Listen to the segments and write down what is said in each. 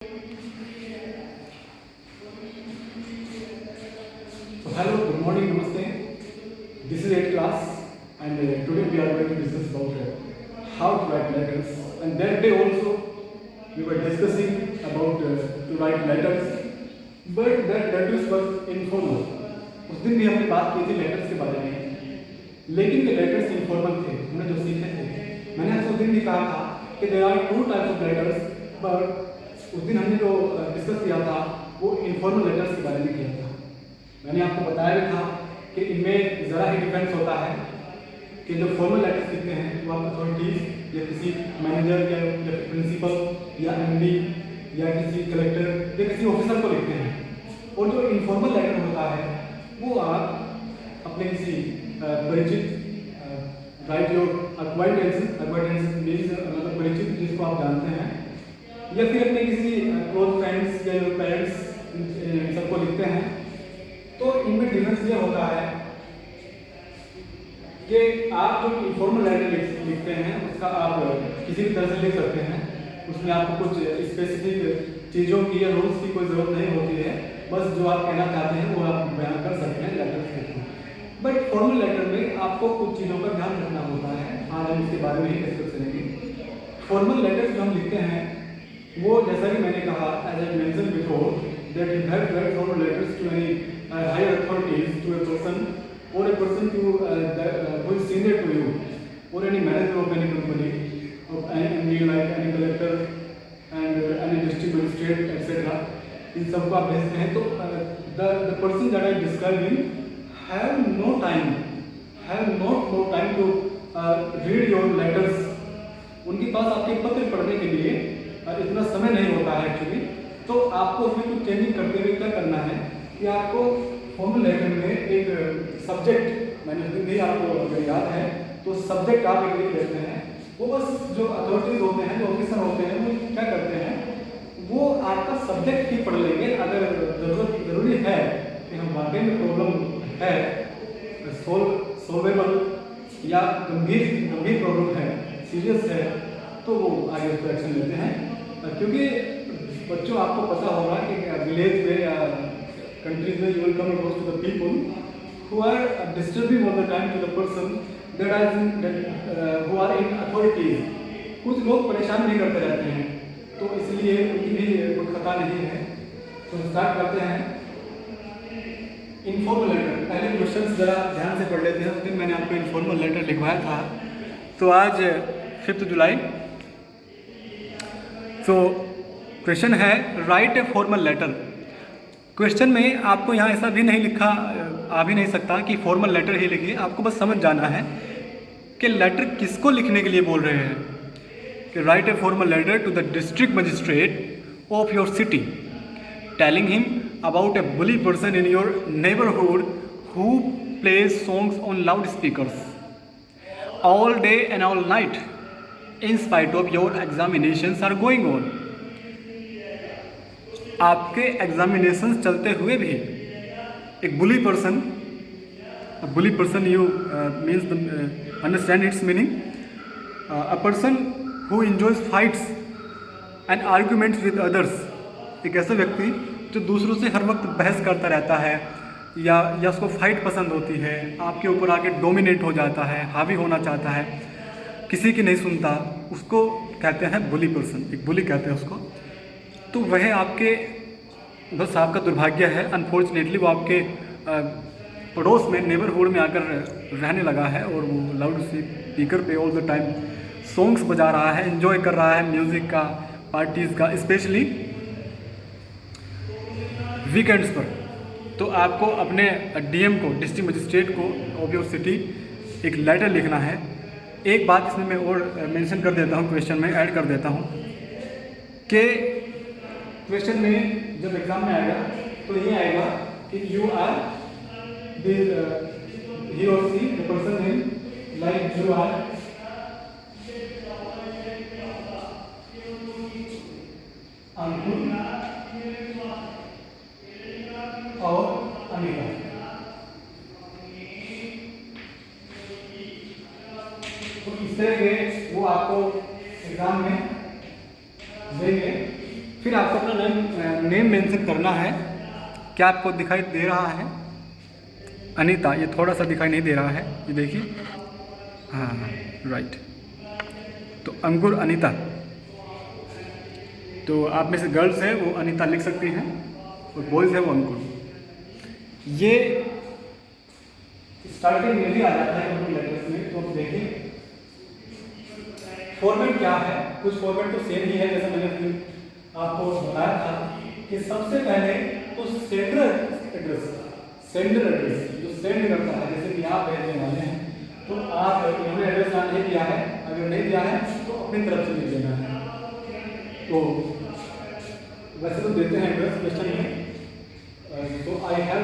Hello, good morning, namaste. This is 8th class, and today we are going to discuss about how to write letters. And that day also we were discussing about to write letters, but that letters was informal. उस दिन भी हमने बात की थी letters के बारे में, लेकिन ये लेटर्स इनफॉर्मल थे, हमने जो सीखे थे। मैंने आपसे उस दिन भी कहा था कि there are two types of letters, but उस दिन हमने जो डिस्कस किया था वो इनफॉर्मल लेटर्स के बारे में किया था। मैंने आपको बताया भी था कि इनमें ज़रा ही डिफरेंस होता है कि जो फॉर्मल लेटर्स लिखते हैं वो आप अथॉरिटीज़ या किसी मैनेजर या प्रिंसिपल या एमडी या किसी कलेक्टर या किसी ऑफिसर को लिखते हैं, और जो इनफॉर्मल लेटर होता है वो आप अपने किसी परिचित राइट योर अक्वाइंटेंस मीन्स मतलब परिचित जिसको आप जानते हैं, या फिर अपने किसी क्लोज फ्रेंड्स या योर पेरेंट्स सबको लिखते हैं। तो इनमें डिफरेंस ये होता है कि आप जो इनफॉर्मल लेटर लिखते हैं उसका आप किसी भी तरह से लिख सकते हैं, उसमें आपको कुछ स्पेसिफिक चीज़ों की या रूल्स की कोई ज़रूरत नहीं होती है, बस जो आप कहना चाहते हैं वो आप बयान कर सकते हैं लेटर के थ्रू। बट फॉर्मल लेटर में आपको कुछ चीज़ों का ध्यान रखना होता है, आज हम इसके बारे में ही डिस्कस करेंगे। फॉर्मल लेटर जो हम लिखते हैं वो जैसा कि मैंने कहा as I mention before that you have write formal letters to any higher authorities, to a person or a person who is senior to you, or any manager of any company, of any like any collector and any district magistrate, etc. इन सबको आप भेजते हैं तो the person that I describing have no time to read your letters. उनके पास आपके पत्र पढ़ने के लिए इतना समय नहीं होता है एक्चुअली। तो आपको उसमें कुछ चेंजिंग करते हुए क्या करना है कि आपको फॉर्मल लेटर में एक सब्जेक्ट, मैंने उस दिन भी आपको अगर याद है तो सब्जेक्ट आप एक लिख लेते हैं। वो बस जो अथॉरिटीज होते हैं, जो ऑफिसर होते हैं, वो क्या करते हैं, वो आपका सब्जेक्ट ही पढ़ लेंगे। अगर ज़रूरी है कि हम वाकई में प्रॉब्लम है सॉल्वेबल या गंभीर प्रॉब्लम है, सीरियस है, तो वो आगे उसको एक्शन लेते हैं। क्योंकि बच्चों आपको पता होगा कि विलेज में या countries where you will come across to the people who are disturbing all the time to the person who are in authorities. कुछ लोग परेशान भी करते रहते हैं, तो इसलिए उनकी भी कोई खता नहीं है। तो स्टार्ट करते हैं इनफॉर्मल लेटर। पहले क्वेश्चन जरा ध्यान से पढ़ लेते हैं। उस दिन मैंने आपको इनफॉर्मल लेटर लिखवाया था, तो आज 5 जुलाई। तो क्वेश्चन है write a formal letter. Question में आपको यहाँ ऐसा भी नहीं लिखा आ भी नहीं सकता कि फॉर्मल लेटर ही लिखिए, आपको बस समझ जाना है कि लेटर किसको लिखने के लिए बोल रहे हैं। कि write a formal letter to the district magistrate of your city telling him about a bully person in your neighbourhood who plays songs on loud speakers all day and all night in spite of your examinations are going on. आपके examination चलते हुए भी एक bully person you means understand its meaning, a person who enjoys fights and arguments with others. एक ऐसा व्यक्ति जो दूसरों से हर वक्त बहस करता रहता है या उसको फाइट पसंद होती है, आपके ऊपर आके डोमिनेट हो जाता है, हावी होना चाहता है, किसी की नहीं सुनता, उसको कहते हैं बुली पर्सन, एक बुली कहते हैं उसको। तो वह आपके बस आपका दुर्भाग्य है, अनफॉर्चुनेटली वो आपके पड़ोस में नेबरहुड में आकर रहने लगा है और वो लाउड स्पीकर पे ऑल द टाइम सॉन्ग्स बजा रहा है, एंजॉय कर रहा है म्यूज़िक का, पार्टीज़ का, स्पेशली वीकेंड्स पर। तो आपको अपने डीएम को, डिस्ट्रिक्ट मजिस्ट्रेट को ऑफ योर सिटी एक लेटर लिखना है। एक बात इसमें मैं और मेंशन कर देता हूँ, क्वेश्चन में ऐड कर देता हूँ कि क्वेश्चन में जब एग्जाम में आएगा तो ये आएगा कि यू आर ही और she the person name like you are Ankur और अनिता। तो इस तरह के वो आपको एग्जाम में देंगे। फिर आपको अपना नेम मेंशन करना है। क्या आपको दिखाई दे रहा है? अनीता, ये थोड़ा सा दिखाई नहीं दे रहा है, ये देखिए। हाँ राइट। तो अंकुर अनीता, तो आप में से गर्ल्स है वो अनीता लिख सकती हैं और बॉयज़ है वो अंकुर। ये स्टार्टिंग में भी आ जाता है उनकी लेटर्स में। तो देखिए फॉर्मेट क्या है, कुछ फॉर्मेट तो सेम ही है जैसा मैंने आपको बताया था कि सबसे पहले तो सेंडर एड्रेस जो सेंड करता है, जैसे कि आप भेजने वाले हैं तो आप इन्होंने एड्रेस नहीं दिया है, अगर नहीं दिया है तो अपनी तरफ से लिख देना है। तो वैसे तो देते हैं एड्रेस क्वेश्चन में। तो I have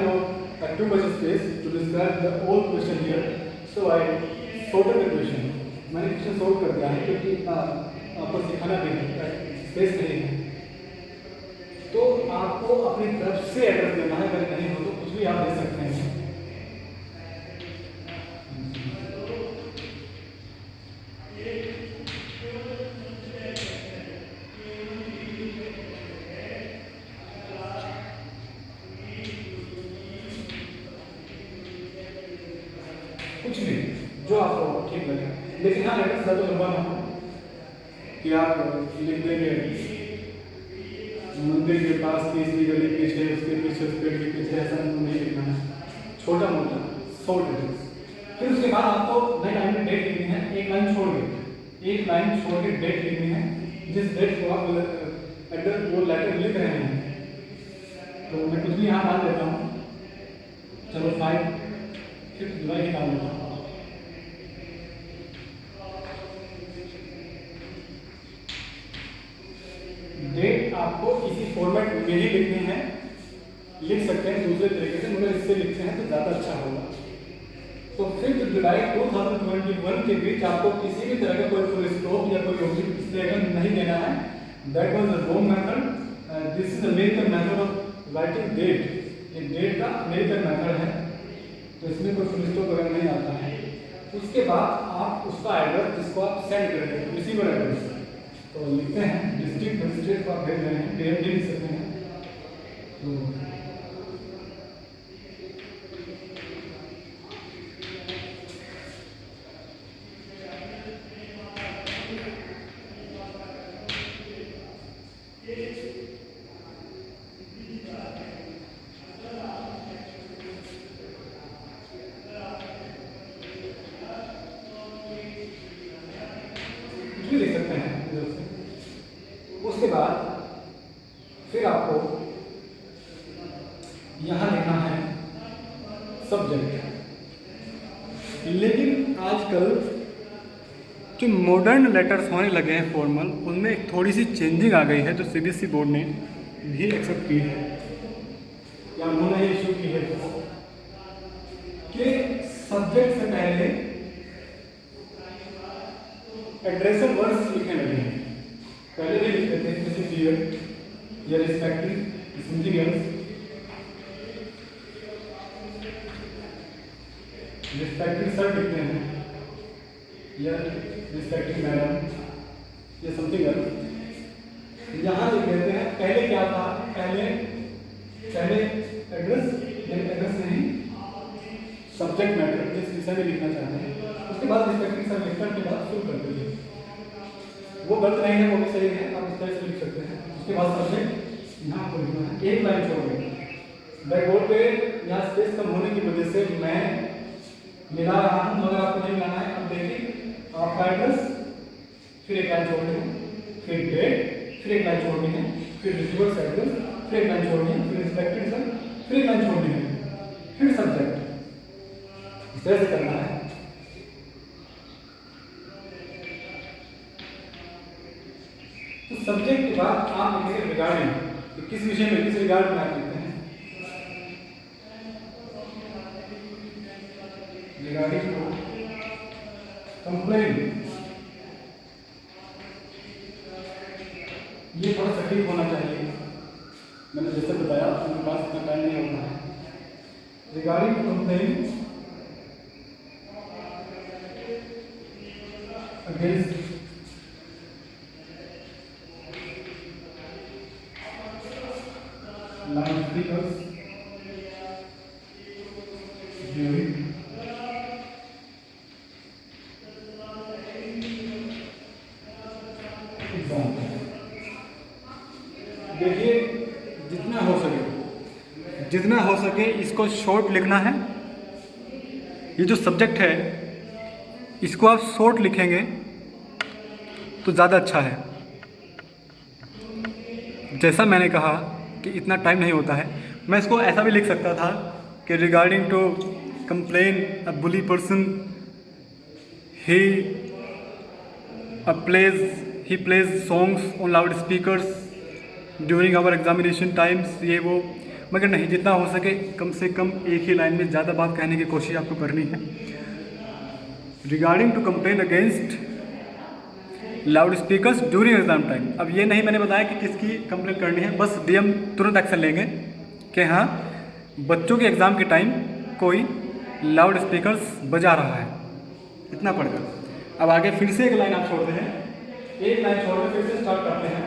too much space to describe the whole question here, so I sorted the question. मैंने क्वेश्चन सॉल्व कर दिया है क्योंकि इतना आपको सिखाना भी है, स्पेस नहीं है। तो आपको अपनी तरफ से एड्रेस देना है, अगर नहीं हो तो कुछ भी आप दे सकते हैं। कुछ भी जो आपको ठीक लगे, लेकिन हाँ एड्रेस ज़्यादा लंबा ना हो कि आप लिख देंगे मंदिर के पास तीसरी गली पीछे, उसके पीछे, उस पेड़ के पीछे, ऐसा नहीं लिखना है, छोटा मोटा शॉर्ट एड्रेस। फिर उसके बाद आपको नई लाइन में डेट लिखनी है, एक लाइन छोड़ के डेट लिखनी है, जिस डेट को आप एड्रेस वो लेटर लिख रहे हैं। तो मैं कुछ भी यहाँ डाल देता हूँ, चलो 5 जुलाई डाल देता हूँ। डेट आपको इसी फॉर्मेट में ही लिखनी है, लिख सकते हैं दूसरे तरीके से, मगर इससे लिखते हैं तो ज़्यादा अच्छा होगा। तो 5 जुलाई 2021 के बीच आपको किसी भी तरह का कोई फुल स्टॉप या कोई ऑब्जेक्ट नहीं देना है। That was the wrong method. This is American method of writing date. ये डेट का अमेरिकन मेथड है, तो इसमें कोई फुल स्टॉप वगैरह नहीं आता है। उसके बाद आप उसका एड्रेस जिसको आप सेंड करेंगे, रिसीवर एड्रेस, तो लिखते हैं डिस्ट्रिक्ट मजिस्ट्रेट को आप भेज रहे हैं, पीएमडी लिख सकते हैं। तो लिख सकते हैं इधर से। उसके बाद फिर आपको यहाँ लिखना है सब्जेक्ट। लेकिन आजकल जो मॉडर्न लेटर्स होने लगे हैं फॉर्मल, उनमें एक थोड़ी सी चेंजिंग आ गई है जो सीबीएसई बोर्ड ने भी एक्सेप्ट की है या उन्होंने इशू की है, कि सब्जेक्ट से पहले एड्रेसर वर्ड्स लिखने लगे हैं। पहले भी लिखते थे जैसे डियर या respective, something else, respective sir लिखते हैं या रिस्पेक्टिव मैडम या समथिंग एल्स। यहाँ लिख देते हैं पहले क्या था, पहले एड्रेस नहीं, सब्जेक्ट मैटर जिस विषय में लिखना चाहते हैं, उसके बाद रिस्पेक्टिव सर लिखकर के बाद शुरू कर दीजिए। वो गलत नहीं है, वो भी सही है, आप इस तरह से लिख सकते हैं। उसके बाद सब्जेक्ट यहाँ पर लिखना है, एक लाइन छोड़ दें। बैकबोर्ड पे यहाँ स्पेस कम होने की वजह से मैं मिला रहा हूँ, मगर आपको नहीं मिलाना है। अब देखिए आपका एड्रेस, फिर एक लाइन छोड़नी है, फिर डेट, फिर एक लाइन छोड़नी है, फिर रिसीवर्स एड्रेस, फिर एक लाइन छोड़नी है, फिर रिस्पेक्टिव सर, फिर एक लाइन छोड़नी है, फिर सब्जेक्ट। इस तरह से करना है। तो सब्जेक्ट के बाद आप लिखेंगे रिगार्डिंग, तो किस विषय में, किस रिगार्ड में आप लिखते हैं, रिगार्डिंग को कंप्लेन। ये थोड़ा सटीक होना चाहिए, मैंने जैसे बताया आपके पास इतना टाइम नहीं होता है। Regarding complain against loudspeakers during exam. देखिए, जितना हो सके इसको शॉर्ट लिखना है। ये जो सब्जेक्ट है इसको आप शॉर्ट लिखेंगे तो ज़्यादा अच्छा है। जैसा मैंने कहा कि इतना टाइम नहीं होता है, मैं इसको ऐसा भी लिख सकता था कि regarding to complain a bully person he plays songs on loud speakers during our examination times, ये वो। मगर नहीं, जितना हो सके कम से कम एक ही लाइन में ज़्यादा बात कहने की कोशिश आपको करनी है। Regarding to complain against loud speakers during exam time. अब ये नहीं मैंने बताया कि किसकी कंप्लेन करनी है, बस डीएम तुरंत एक्शन लेंगे कि हाँ बच्चों के एग्ज़ाम के टाइम कोई लाउड स्पीकर्स बजा रहा है, इतना पढ़कर। अब आगे फिर से एक लाइन आप छोड़ते हैं, एक लाइन छोड़ कर फिर से स्टार्ट करते हैं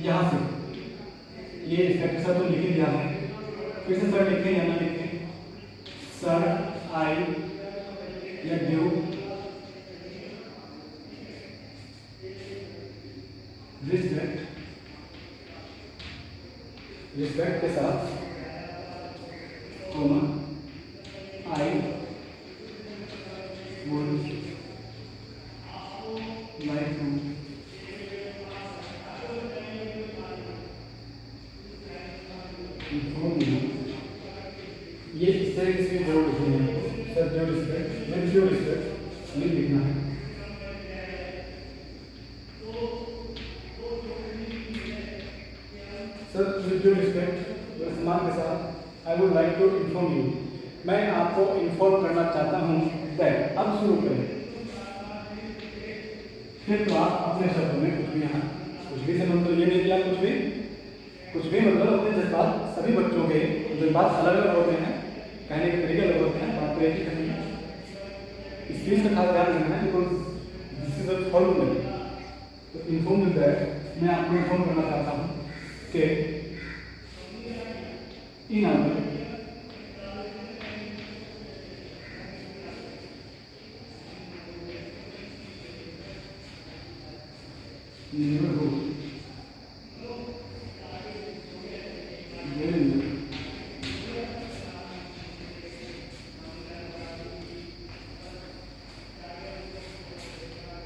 यहाँ से। ये इंस्पेक्टर सर तो लिख ही दिया है, फिर से सर लिखें या ना लिखें, सर आई या ड्यू रिस्पेक्ट के साथ comma I would like to inform you. ये इस तरह से जो लिखना है सर, जो रिस्पेक्ट नहीं लिखना है। सर विद ड्यू रिस्पेक्ट, सम्मान के साथ, I would like to inform you, मैं आपको इन्फॉर्म करना चाहता हूँ दैट। अब शुरू करें, फिर तो आप अपने शब्दों में कुछ भी यहाँ कुछ भी से मतलब ये नहीं किया, कुछ भी मतलब अपने जज्बात, सभी बच्चों के जज्बात अलग अलग होते हैं, कहने के तरीके अलग होते हैं, बात तो एक ही करनी है। इस चीज़ का खास ध्यान रखना है because this is a formal. तो इन्फॉर्म विद दैट, मैं आपको इन्फॉर्म करना चाहता हूँ कि in our neighborhood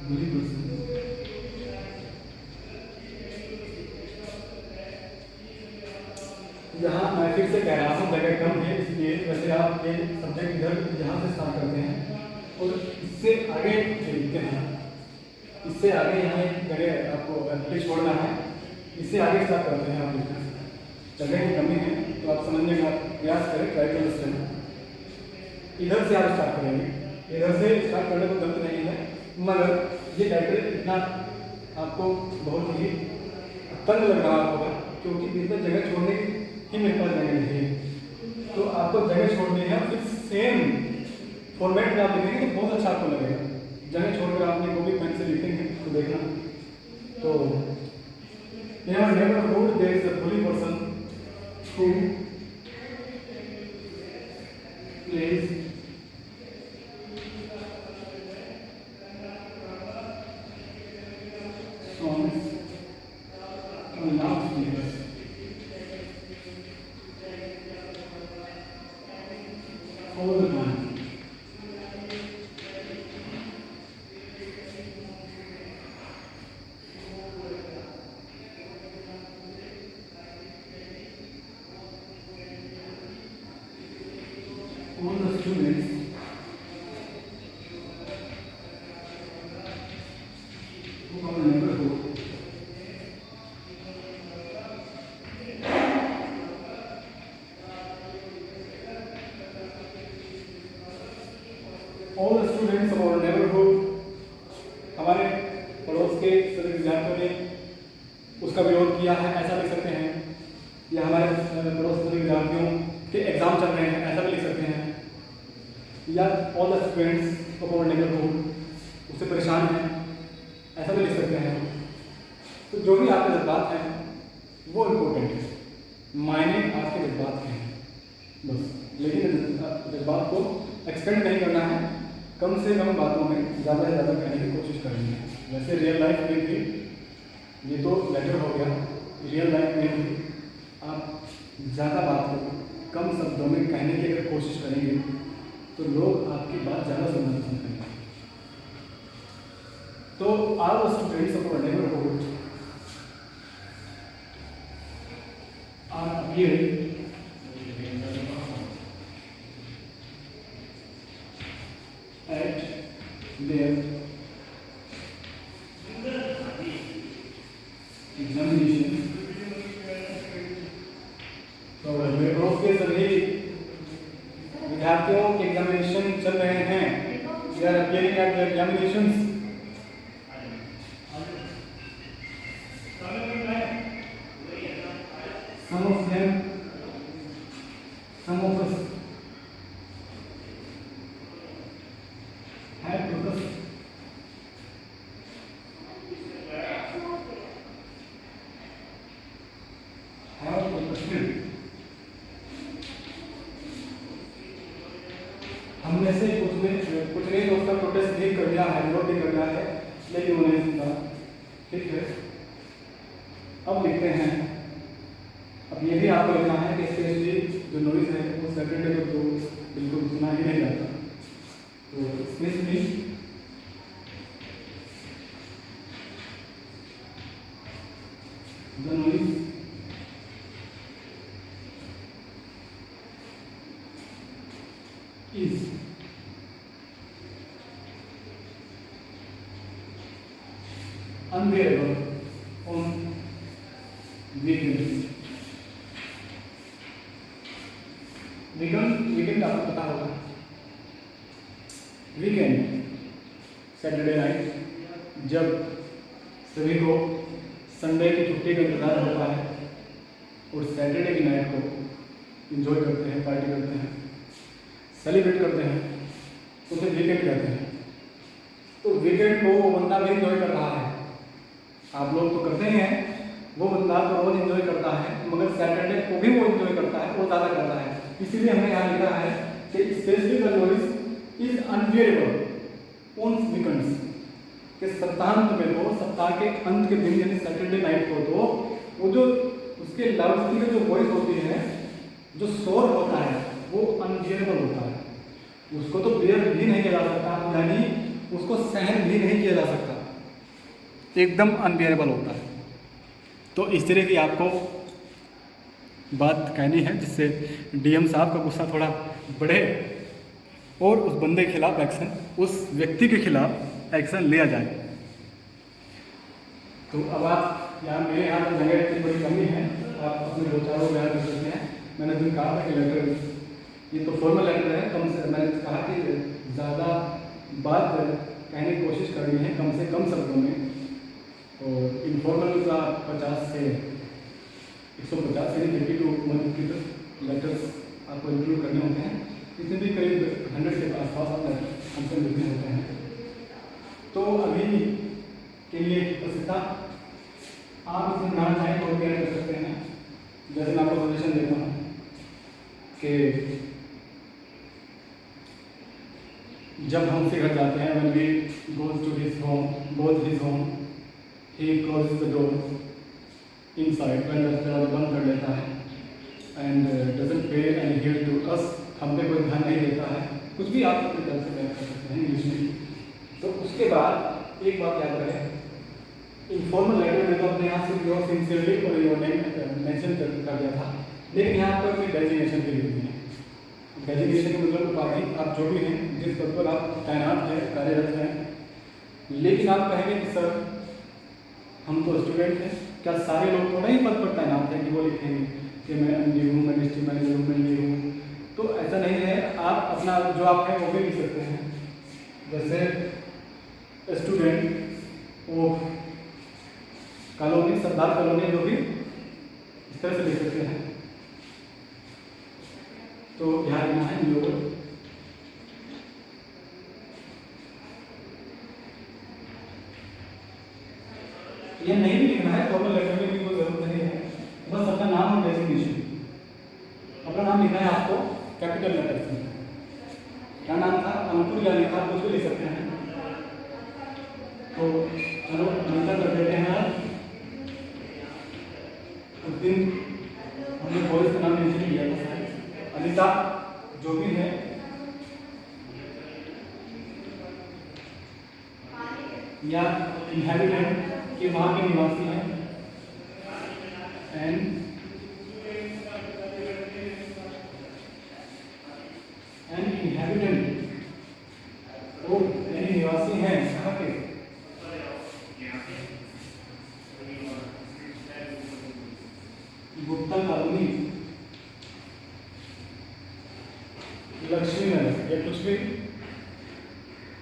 bully person यहाँ मैं फिर से कह रहा हूँ जगह कम है, इसलिए वैसे आप ये सब्जेक्ट इधर यहाँ से स्टार्ट करते हैं और इससे आगे लिखते हैं, इससे आगे यहाँ एक जगह आपको प्लीज छोड़ना है, इससे आगे स्टार्ट करते हैं आप लिखना। जगह की कमी है तो आप समझने का प्रयास करें, ट्राई टू अंडरस्टैंड। इधर से आप स्टार्ट करेंगे, इधर से स्टार्ट करने को गलत नहीं है, मगर ये टाइटल इतना आपको बहुत ही तंग लग रहा होगा क्योंकि इतना जगह छोड़ने ही मेरे पास जगह नहीं है। तो आपको जगह छोड़नी है, फिर सेम फॉर्मेट में आप लिखेंगे तो बहुत अच्छा आपको लगेगा। जगह छोड़कर आपने वो भी पेन से लिखेंगे तो देखना। तो in our neighborhood there is a bully person who plays songs on loudspeakers all the time. All the students who are in the neighborhood all the students of our neighborhood, हमारे पड़ोस के सभी विद्यार्थियों ने उसका विरोध किया है, ऐसा लिख सकते हैं। या हमारे पड़ोस के विद्यार्थियों के एग्जाम चल रहे हैं, ऐसा भी लिख सकते हैं। या all the students of our neighbourhood उससे परेशान हैं, ऐसा भी लिख सकते हैं। तो जो भी आपके जज्बात हैं वो इम्पोर्टेंट है, मायने आपके जज्बात के हैं बस। लेकिन जज्बात को एक्सपेंड नहीं करना है, कम से कम बातों में ज़्यादा से ज़्यादा कहने की कोशिश करनी है। वैसे रियल लाइफ में भी, ये तो लेटर हो गया, रियल लाइफ में भी आप ज़्यादा बात को कम शब्दों में कहने की अगर कोशिश करेंगे तो लोग आपकी बात ज़्यादा सुनना पसंद करेंगे। तो आप students of neighbourhood are appearing at their examination। तो मेट्रोस के सभी विद्यार्थियों के एग्जामिनेशन चल रहे हैं। They are appearing at their examinations। Some of them, some of us have focused हम में से कुछ ने तो उसका प्रोटेस्ट भी कर दिया है, विरोध भी कर दिया है, लेकिन उन्हें सुना। ठीक है, अब लिखते हैं। अब ये भी आपको लिखना है कि स्पेशली जो नॉइज है वो सैटरडे को तो बिल्कुल सुना ही नहीं जाता। तो specially the noise is unbearable on weekends। Weekend आपको पता होगा, वीकेंड सैटरडे नाइट, जब सभी को संडे की छुट्टी का इंतजार होता है और सैटरडे की नाइट को एंजॉय करते हैं, पार्टी करते हैं, सेलिब्रेट करते हैं, तो उसे वीकेंड कहते हैं। तो वीकेंड को वो बंदा भी एंजॉय कर रहा है, आप लोग तो करते ही हैं, वो बंदा तो रोज एंजॉय करता है, मगर सैटरडे को भी वो एंजॉय करता है, वो ज़्यादा करता है। इसीलिए हमने यहाँ लिखा है कि specially the noise is unbearable on weekends, कि सप्ताहांत में तो, सप्ताह के अंत के दिन यानी सैटरडे नाइट को तो वो जो उसके लाउडस्पीकर जो वॉइस होती है, जो शोर होता है, वो अनबियरेबल होता है। उसको तो बेयर भी नहीं किया जा सकता, यानी उसको सहन भी नहीं किया जा सकता, एकदम अनबियरेबल होता है। तो इस तरह की आपको बात कहनी है जिससे डीएम साहब का गुस्सा थोड़ा बढ़े और उस बंदे के खिलाफ एक्शन, उस व्यक्ति के खिलाफ एक्शन लिया जाए। तो अब आप यहाँ मेरे यहाँ पर जगह की बड़ी कमी है, आप अपने दो चारों बयान कर सकते हैं। मैंने दिन कहा था कि लेटर, ये तो फॉर्मल लेटर है, कम से मैंने कहा कि ज़्यादा बात कहने की कोशिश करनी है कम से कम शब्दों में, और इनफॉर्मल का 50 से 150 यानी 50 to 150 लेटर्स आपको इंक्लूड करने होते हैं। इसमें भी करीब 100 के आसपास आप लेटर हमसे मिलने होते हैं। तो अभी के लिए बस इतना। आप इसमें बनाना चाहें तो क्या कर सकते हैं, जैसे मैं आपको सजेशन देता हूँ कि जब हम उसके घर जाते हैं, when we goes to his home, he closes the door inside, when दरवाजा बंद कर लेता है, and doesn't pay any heed to us, हम पे कोई ध्यान नहीं देता है, कुछ भी आप अपनी तरफ से बयान कर सकते हैं इंग्लिश में। तो उसके बाद एक बात याद रखें, इनफॉर्मल लेटर में तो अपने यहाँ से योर सिंसियरली और योर नेम मेंशन कर दिया था, लेकिन यहाँ पर कोई डेजिग्नेशन भी नहीं है। डेजिग्नेशन का मतलब उपाधि, आप जो भी हैं, जिस पद पर आप तैनात हैं, कार्यरत हैं, लेकिन आप कहेंगे कि सर हम तो स्टूडेंट हैं, क्या सारे लोग थोड़ा ही पद पर तैनात हैं कि वो लिखेंगे कि मैं एमडी हूँ, मैं डिस्ट्रिक्ट मैनेजर हूँ, मैं ये हूँ? तो ऐसा नहीं है, आप अपना जो आप हैं वो भी लिख सकते हैं। जैसे student of colony, Sardar colony, जो भी इस तरह से लिख सकते हैं। तो ध्यान देना है लोग, ये नहीं भी लिखना है, या इनहेबिटेंट के वहाँ के निवासी हैं, एन इनहेबिटेंट तो यानी निवासी हैं कहाँ के, गुप्ता कॉलोनी, लक्ष्मी नगर या कुछ भी,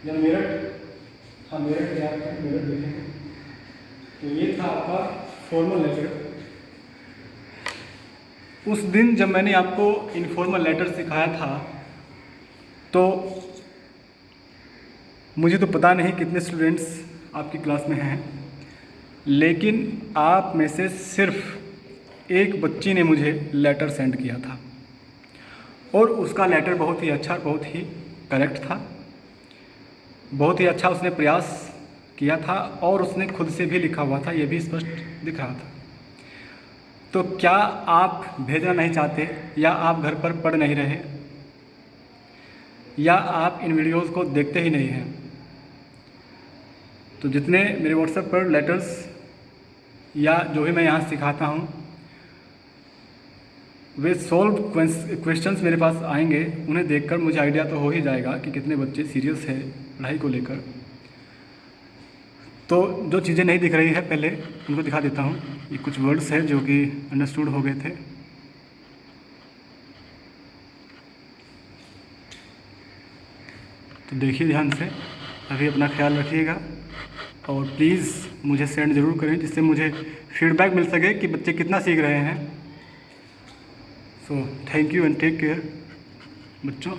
या मेरठ, हाँ मेरठ याद है, मेरठ देखेंगे। तो ये था आपका फॉर्मल लेटर। उस दिन जब मैंने आपको इनफॉर्मल लेटर सिखाया था तो मुझे तो पता नहीं कितने स्टूडेंट्स आपकी क्लास में हैं, लेकिन आप में से सिर्फ एक बच्ची ने मुझे लेटर सेंड किया था और उसका लेटर बहुत ही अच्छा, बहुत ही करेक्ट था, बहुत ही अच्छा उसने प्रयास किया था और उसने खुद से भी लिखा हुआ था, ये भी स्पष्ट दिख रहा था। तो क्या आप भेजना नहीं चाहते, या आप घर पर पढ़ नहीं रहे, या आप इन वीडियोस को देखते ही नहीं हैं? तो जितने मेरे व्हाट्सएप पर लेटर्स या जो भी मैं यहाँ सिखाता हूँ वे सॉल्व क्वेश्चंस मेरे पास आएंगे, उन्हें देखकर मुझे आइडिया तो हो ही जाएगा कि कितने बच्चे सीरियस है पढ़ाई को लेकर। तो जो चीज़ें नहीं दिख रही है पहले उनको दिखा देता हूँ। ये कुछ वर्ड्स हैं जो कि अंडरस्टूड हो गए थे। तो देखिए ध्यान से, अभी अपना ख्याल रखिएगा और प्लीज़ मुझे सेंड ज़रूर करें जिससे मुझे फीडबैक मिल सके कि बच्चे कितना सीख रहे हैं। So thank you and take care बच्चों।